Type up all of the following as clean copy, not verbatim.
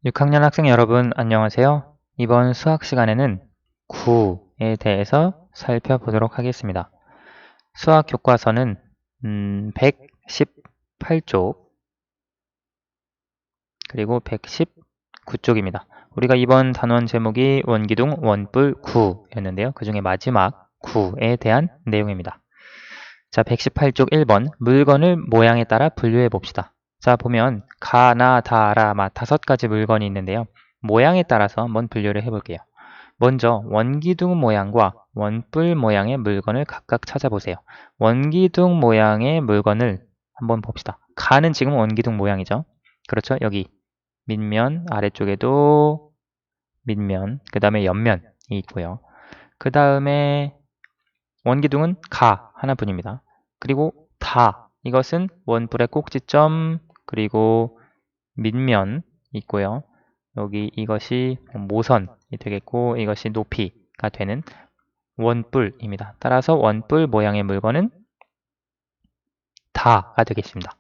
6학년 학생 여러분, 안녕하세요. 이번 수학 시간에는 구에 대해서 살펴보도록 하겠습니다. 수학 교과서는 118쪽 그리고 119쪽입니다. 우리가 이번 단원 제목이 원기둥 원뿔 구였는데요. 그 중에 마지막 구에 대한 내용입니다. 자, 118쪽 1번 물건을 모양에 따라 분류해 봅시다. 자, 보면 가, 나, 다, 라, 마 5가지 물건이 있는데요. 모양에 따라서 한번 분류를 해볼게요. 먼저 원기둥 모양과 원뿔 모양의 물건을 각각 찾아보세요. 원기둥 모양의 물건을 한번 봅시다. 가는 지금 원기둥 모양이죠. 그렇죠? 여기 밑면, 아래쪽에도 밑면, 그 다음에 옆면이 있고요. 그 다음에 원기둥은 가 하나뿐입니다. 그리고 다, 이것은 원뿔의 꼭지점, 그리고 밑면 있고요. 여기 이것이 모선이 되겠고 이것이 높이가 되는 원뿔입니다. 따라서 원뿔 모양의 물건은 다가 되겠습니다.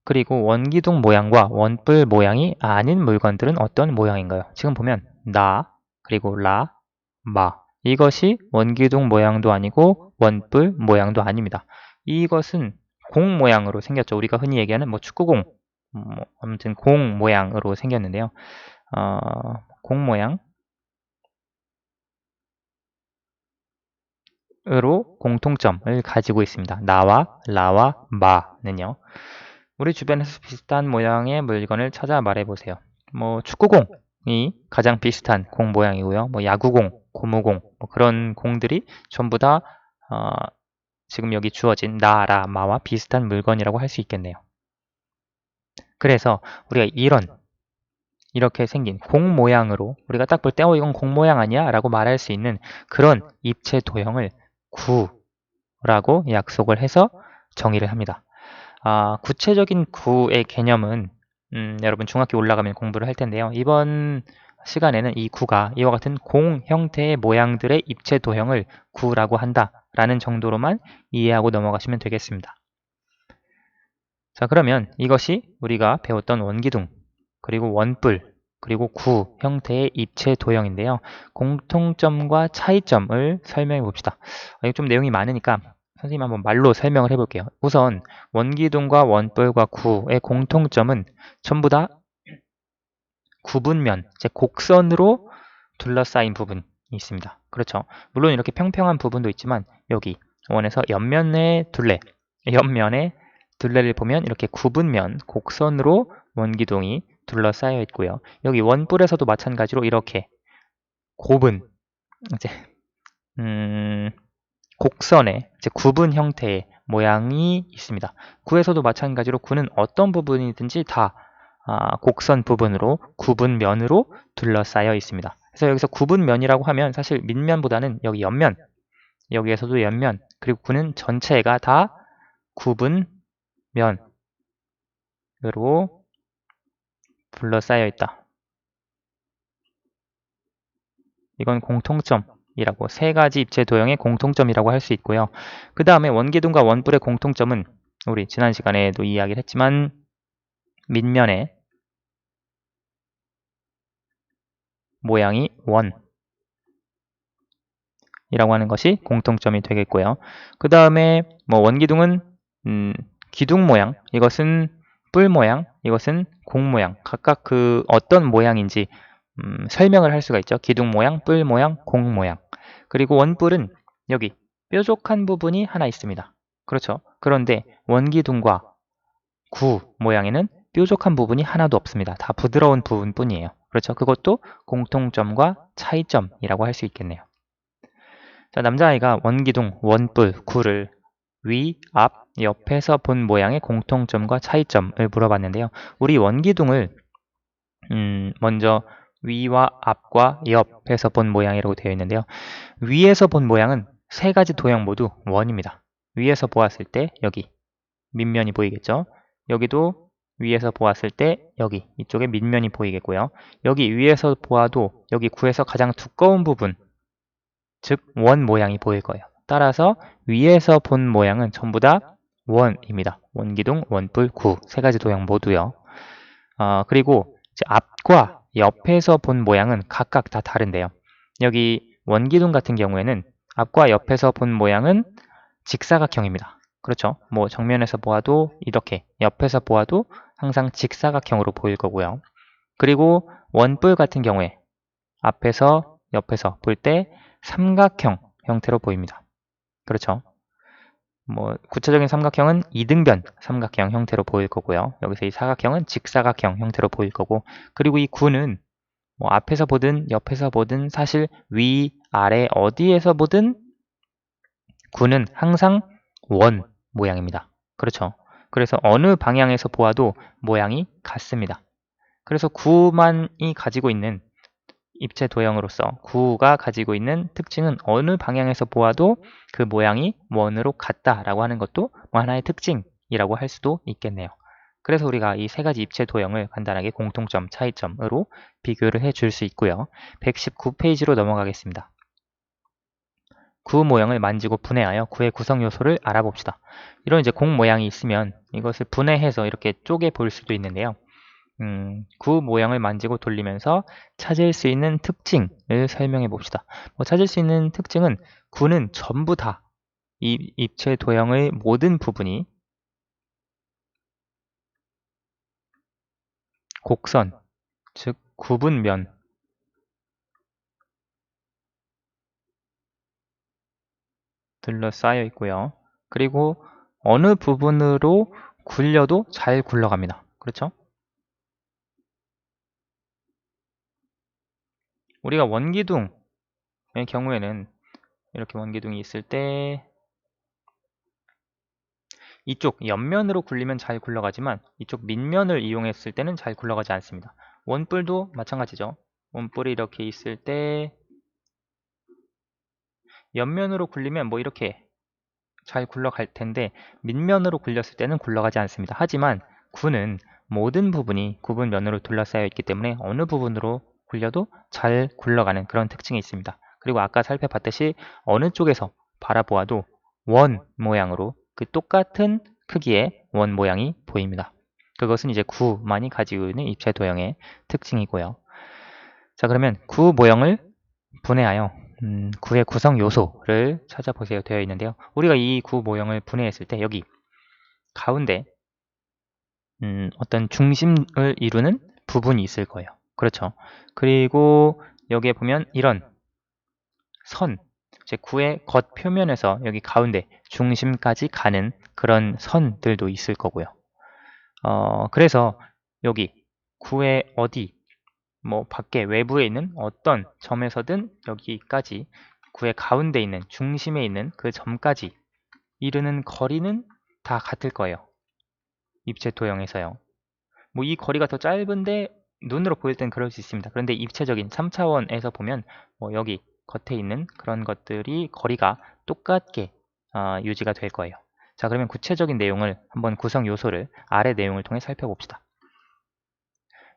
그리고 원기둥 모양과 원뿔 모양이 아닌 물건들은 어떤 모양인가요? 지금 보면 나, 그리고 라, 마 이것이 원기둥 모양도 아니고 원뿔 모양도 아닙니다. 이것은 공 모양으로 생겼죠. 우리가 흔히 얘기하는 축구공, 아무튼 공 모양으로 생겼는데요. 공 모양으로 공통점을 가지고 있습니다. 나와 라와 마는요. 우리 주변에서 비슷한 모양의 물건을 찾아 말해보세요. 축구공이 가장 비슷한 공 모양이고요. 야구공, 고무공 그런 공들이 전부 다 지금 여기 주어진 나, 라, 마와 비슷한 물건이라고 할 수 있겠네요. 그래서 우리가 이렇게 생긴 공 모양으로 우리가 딱 볼 때 이건 공 모양 아니야? 라고 말할 수 있는 그런 입체 도형을 구라고 약속을 해서 정의를 합니다. 구체적인 구의 개념은 여러분 중학교 올라가면 공부를 할 텐데요. 이번 시간에는 이 구가 이와 같은 공 형태의 모양들의 입체 도형을 구라고 한다라는 정도로만 이해하고 넘어가시면 되겠습니다. 자, 그러면 이것이 우리가 배웠던 원기둥, 그리고 원뿔, 그리고 구 형태의 입체 도형인데요. 공통점과 차이점을 설명해 봅시다. 이거 좀 내용이 많으니까 선생님 한번 말로 설명을 해볼게요. 우선 원기둥과 원뿔과 구의 공통점은 전부 다 구분면, 즉 곡선으로 둘러싸인 부분이 있습니다. 그렇죠. 물론 이렇게 평평한 부분도 있지만 여기 원에서 옆면의 둘레를 보면 이렇게 구분면, 곡선으로 원기둥이 둘러싸여 있고요. 여기 원뿔에서도 마찬가지로 이렇게 곱은 이제 곡선의 이제 구분 형태의 모양이 있습니다. 구에서도 마찬가지로 구는 어떤 부분이든지 다 곡선 부분으로 구분면으로 둘러싸여 있습니다. 그래서 여기서 구분면이라고 하면 사실 밑면보다는 여기 옆면, 여기에서도 옆면, 그리고 구는 전체가 다 구분면으로 둘러싸여 있다. 이건 공통점이라고, 세 가지 입체 도형의 공통점이라고 할 수 있고요. 그 다음에 원기둥과 원뿔의 공통점은 우리 지난 시간에도 이야기를 했지만 밑면의 모양이 원이라고 하는 것이 공통점이 되겠고요. 그 다음에 원기둥은 기둥 모양, 이것은 뿔 모양, 이것은 공 모양, 각각 그 어떤 모양인지 설명을 할 수가 있죠. 기둥 모양, 뿔 모양, 공 모양. 그리고 원뿔은 여기 뾰족한 부분이 하나 있습니다. 그렇죠. 그런데 원기둥과 구 모양에는 뾰족한 부분이 하나도 없습니다. 다 부드러운 부분뿐이에요. 그렇죠. 그것도 공통점과 차이점이라고 할 수 있겠네요. 자, 남자아이가 원기둥, 원뿔, 구를 위, 앞, 옆에서 본 모양의 공통점과 차이점을 물어봤는데요. 우리 원기둥을 먼저 위와 앞과 옆에서 본 모양이라고 되어 있는데요. 위에서 본 모양은 세 가지 도형 모두 원입니다. 위에서 보았을 때 여기 밑면이 보이겠죠? 여기도 위에서 보았을 때 여기 이쪽에 밑면이 보이겠고요. 여기 위에서 보아도 여기 구에서 가장 두꺼운 부분, 즉 원 모양이 보일 거예요. 따라서 위에서 본 모양은 전부 다 원입니다. 원기둥, 원뿔, 구 세 가지 도형 모두요. 그리고 이제 앞과 옆에서 본 모양은 각각 다 다른데요. 여기 원기둥 같은 경우에는 앞과 옆에서 본 모양은 직사각형입니다. 그렇죠? 뭐 정면에서 보아도 이렇게, 옆에서 보아도 항상 직사각형으로 보일 거고요. 그리고 원뿔 같은 경우에 앞에서 옆에서 볼 때 삼각형 형태로 보입니다. 그렇죠? 뭐 구체적인 삼각형은 이등변 삼각형 형태로 보일 거고요. 여기서 이 사각형은 직사각형 형태로 보일 거고, 그리고 이 구는 뭐 앞에서 보든 옆에서 보든 사실 위, 아래 어디에서 보든 구는 항상 원 모양입니다. 그렇죠? 그래서 어느 방향에서 보아도 모양이 같습니다. 그래서 구만이 가지고 있는 입체 도형으로서 구가 가지고 있는 특징은 어느 방향에서 보아도 그 모양이 원으로 같다라고 하는 것도 뭐 하나의 특징이라고 할 수도 있겠네요. 그래서 우리가 이 세 가지 입체 도형을 간단하게 공통점, 차이점으로 비교를 해줄 수 있고요. 119페이지로 넘어가겠습니다. 구 모형을 만지고 분해하여 구의 구성 요소를 알아봅시다. 이런 이제 공 모양이 있으면 이것을 분해해서 이렇게 쪼개 볼 수도 있는데요. 구 모양을 만지고 돌리면서 찾을 수 있는 특징을 설명해 봅시다. 뭐 찾을 수 있는 특징은 구는 전부 다 이 입체 도형의 모든 부분이 곡선, 즉 구분면, 둘러싸여 있고요. 그리고 어느 부분으로 굴려도 잘 굴러갑니다. 그렇죠? 우리가 원기둥의 경우에는 이렇게 원기둥이 있을 때 이쪽 옆면으로 굴리면 잘 굴러가지만 이쪽 밑면을 이용했을 때는 잘 굴러가지 않습니다. 원뿔도 마찬가지죠. 원뿔이 이렇게 있을 때 옆면으로 굴리면 뭐 이렇게 잘 굴러갈 텐데 밑면으로 굴렸을 때는 굴러가지 않습니다. 하지만 구는 모든 부분이 구분면으로 둘러싸여 있기 때문에 어느 부분으로 굴려도 잘 굴러가는 그런 특징이 있습니다. 그리고 아까 살펴봤듯이 어느 쪽에서 바라보아도 원 모양으로 그 똑같은 크기의 원 모양이 보입니다. 그것은 이제 구만이 가지고 있는 입체 도형의 특징이고요. 자, 그러면 구 모형을 분해하여 구의 구성 요소를 찾아보세요 되어 있는데요. 우리가 이 구 모형을 분해했을 때 여기 가운데 어떤 중심을 이루는 부분이 있을 거예요. 그렇죠. 그리고 여기에 보면 이런 선, 제 구의 겉표면에서 여기 가운데 중심까지 가는 그런 선들도 있을 거고요. 그래서 여기 구의 어디, 뭐 밖에 외부에 있는 어떤 점에서든 여기까지 구의 가운데 있는 중심에 있는 그 점까지 이르는 거리는 다 같을 거예요. 입체 도형에서요. 뭐 이 거리가 더 짧은데 눈으로 보일 땐 그럴 수 있습니다. 그런데 입체적인 3차원에서 보면 뭐 여기 겉에 있는 그런 것들이 거리가 똑같게 유지가 될 거예요. 자, 그러면 구체적인 내용을 한번 구성 요소를 아래 내용을 통해 살펴봅시다.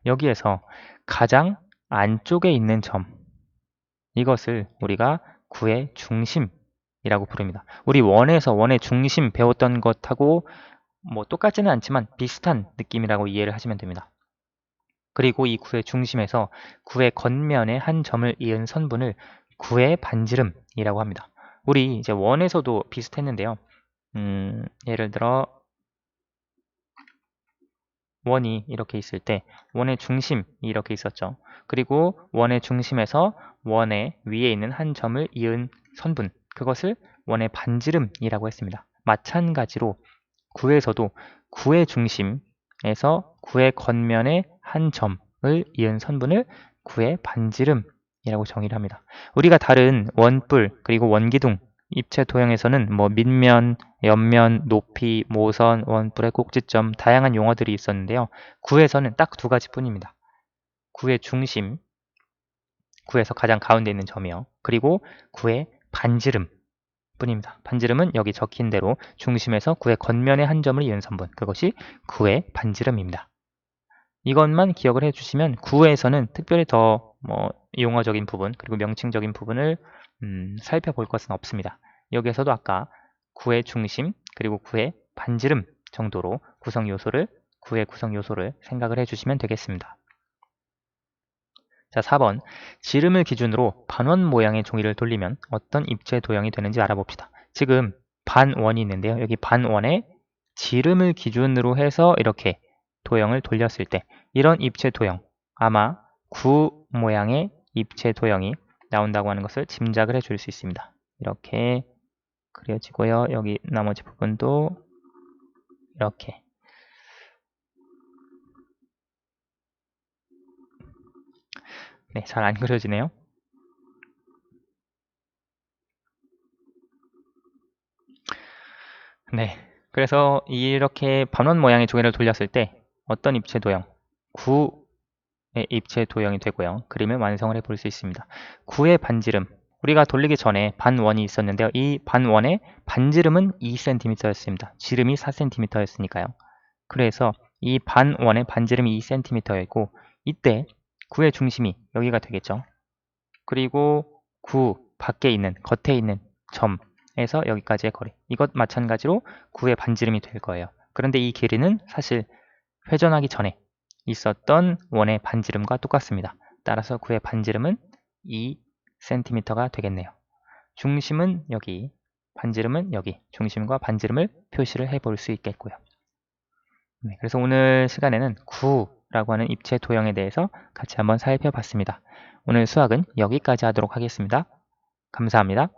여기에서 가장 안쪽에 있는 점, 이것을 우리가 구의 중심이라고 부릅니다. 우리 원에서 원의 중심 배웠던 것하고 뭐 똑같지는 않지만 비슷한 느낌이라고 이해를 하시면 됩니다. 그리고 이 구의 중심에서 구의 겉면에 한 점을 이은 선분을 구의 반지름이라고 합니다. 우리 이제 원에서도 비슷했는데요. 예를 들어 원이 이렇게 있을 때 원의 중심이 이렇게 있었죠. 그리고 원의 중심에서 원의 위에 있는 한 점을 이은 선분, 그것을 원의 반지름이라고 했습니다. 마찬가지로 구에서도 구의 중심에서 구의 겉면에 한 점을 이은 선분을 구의 반지름이라고 정의를 합니다. 우리가 다른 원뿔 그리고 원기둥 입체 도형에서는 뭐 밑면, 옆면, 높이, 모선, 원뿔의 꼭지점 다양한 용어들이 있었는데요. 구에서는 딱 두 가지뿐입니다. 구의 중심, 구에서 가장 가운데 있는 점이요. 그리고 구의 반지름 뿐입니다. 반지름은 여기 적힌 대로 중심에서 구의 겉면의 한 점을 이은 선분, 그것이 구의 반지름입니다. 이것만 기억을 해주시면 구에서는 특별히 더 뭐 용어적인 부분 그리고 명칭적인 부분을 살펴볼 것은 없습니다. 여기에서도 아까 구의 중심 그리고 구의 반지름 정도로 구성 요소를 구의 구성 요소를 생각을 해주시면 되겠습니다. 자, 4번. 지름을 기준으로 반원 모양의 종이를 돌리면 어떤 입체 도형이 되는지 알아봅시다. 지금 반원이 있는데요. 여기 반원에 지름을 기준으로 해서 이렇게 도형을 돌렸을 때 이런 입체 도형, 아마 구 모양의 입체 도형이 나온다고 하는 것을 짐작을 해줄 수 있습니다. 이렇게 그려지고요. 여기 나머지 부분도 이렇게. 네, 잘 안 그려지네요. 네, 그래서 이렇게 반원 모양의 종이를 돌렸을 때 어떤 입체 도형? 9의 입체 도형이 되고요. 그림을 완성을 해볼 수 있습니다. 9의 반지름, 우리가 돌리기 전에 반원이 있었는데요. 이 반원의 반지름은 2cm였습니다. 지름이 4cm였으니까요. 그래서 이 반원의 반지름이 2cm였고 이때 9의 중심이 여기가 되겠죠. 그리고 9 밖에 있는, 겉에 있는 점에서 여기까지의 거리, 이것 마찬가지로 9의 반지름이 될 거예요. 그런데 이 길이는 사실 회전하기 전에 있었던 원의 반지름과 똑같습니다. 따라서 9의 반지름은 2cm가 되겠네요. 중심은 여기, 반지름은 여기, 중심과 반지름을 표시를 해볼 수 있겠고요. 네, 그래서 오늘 시간에는 9라고 하는 입체 도형에 대해서 같이 한번 살펴봤습니다. 오늘 수학은 여기까지 하도록 하겠습니다. 감사합니다.